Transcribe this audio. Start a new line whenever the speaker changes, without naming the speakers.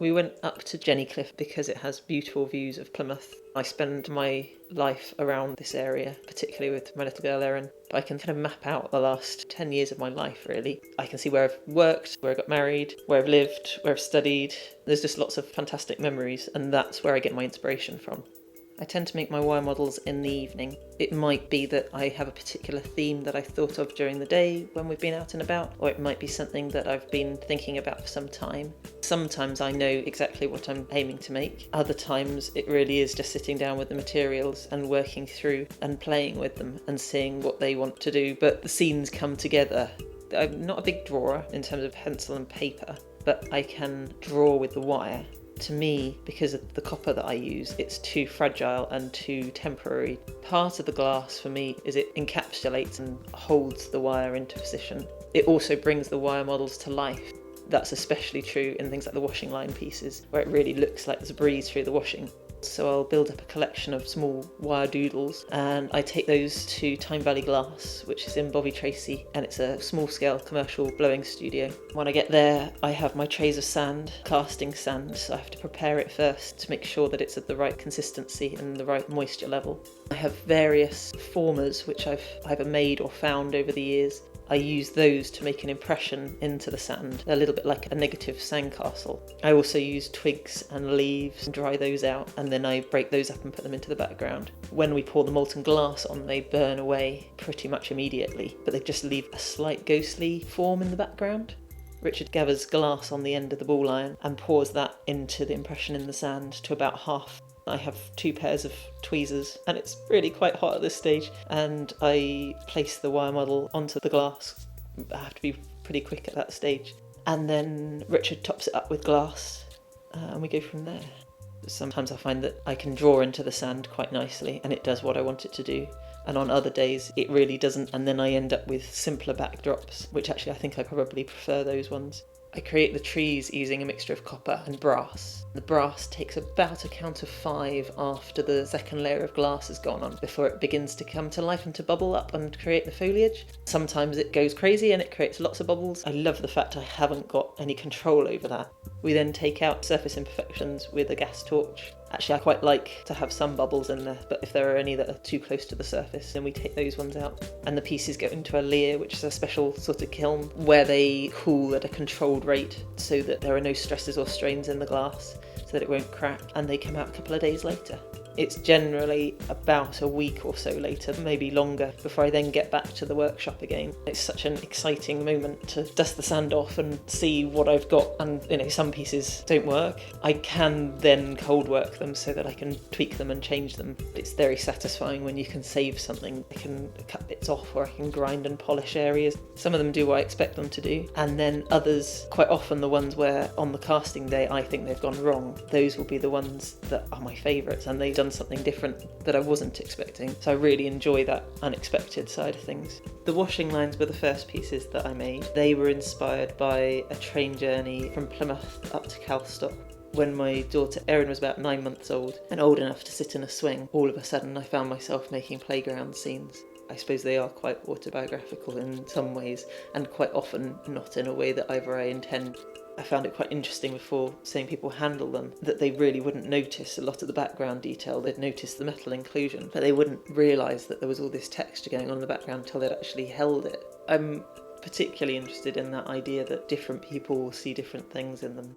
We went up to Jenny Cliff because it has beautiful views of Plymouth. I spend my life around this area, particularly with my little girl Erin. I can kind of map out the last 10 years of my life, really. I can see where I've worked, where I got married, where I've lived, where I've studied. There's just lots of fantastic memories, and that's where I get my inspiration from. I tend to make my wire models in the evening. It might be that I have a particular theme that I thought of during the day when we've been out and about, or it might be something that I've been thinking about for some time. Sometimes I know exactly what I'm aiming to make. Other times it really is just sitting down with the materials and working through and playing with them and seeing what they want to do, but the scenes come together. I'm not a big drawer in terms of pencil and paper, but I can draw with the wire. To me, because of the copper that I use, it's too fragile and too temporary. Part of the glass for me is it encapsulates and holds the wire into position. It also brings the wire models to life. That's especially true in things like the washing line pieces, where it really looks like there's a breeze through the washing. So I'll build up a collection of small wire doodles and I take those to Tyne Valley Glass, which is in Bovey Tracy, and it's a small-scale commercial blowing studio. When I get there, I have my trays of sand, casting sand, so I have to prepare it first to make sure that it's at the right consistency and the right moisture level. I have various formers which I've either made or found over the years. I use those to make an impression into the sand, a little bit like a negative sandcastle. I also use twigs and leaves and dry those out, and then I break those up and put them into the background. When we pour the molten glass on, they burn away pretty much immediately, but they just leave a slight ghostly form in the background. Richard gathers glass on the end of the ball iron and pours that into the impression in the sand to about half. I have 2 pairs of tweezers and it's really quite hot at this stage, and I place the wire model onto the glass. I have to be pretty quick at that stage, and then Richard tops it up with glass and we go from there. Sometimes I find that I can draw into the sand quite nicely and it does what I want it to do, and on other days it really doesn't, and then I end up with simpler backdrops, which actually I think I probably prefer those ones. I create the trees using a mixture of copper and brass. The brass takes about a count of 5 after the second layer of glass has gone on before it begins to come to life and to bubble up and create the foliage. Sometimes it goes crazy and it creates lots of bubbles. I love the fact I haven't got any control over that. We then take out surface imperfections with a gas torch. Actually, I quite like to have some bubbles in there, but if there are any that are too close to the surface, then we take those ones out. And the pieces go into a leer, which is a special sort of kiln where they cool at a controlled rate so that there are no stresses or strains in the glass, so that it won't crack, and they come out a couple of days later. It's generally about a week or so later, maybe longer, before I then get back to the workshop again. It's such an exciting moment to dust the sand off and see what I've got, and some pieces don't work. I can then cold work them so that I can tweak them and change them. It's very satisfying when you can save something. I can cut bits off, or I can grind and polish areas. Some of them do what I expect them to do, and then others, quite often the ones where on the casting day I think they've gone wrong, those will be the ones that are my favourites, and they've done something different that I wasn't expecting. So I really enjoy that unexpected side of things. The washing lines were the first pieces that I made. They were inspired by a train journey from Plymouth up to Calstock. When my daughter Erin was about 9 months old and old enough to sit in a swing, all of a sudden I found myself making playground scenes. I suppose they are quite autobiographical in some ways, and quite often not in a way that either I intend. I found it quite interesting before seeing people handle them, that they really wouldn't notice a lot of the background detail. They'd notice the metal inclusion, but they wouldn't realise that there was all this texture going on in the background until they'd actually held it. I'm particularly interested in that idea that different people will see different things in them.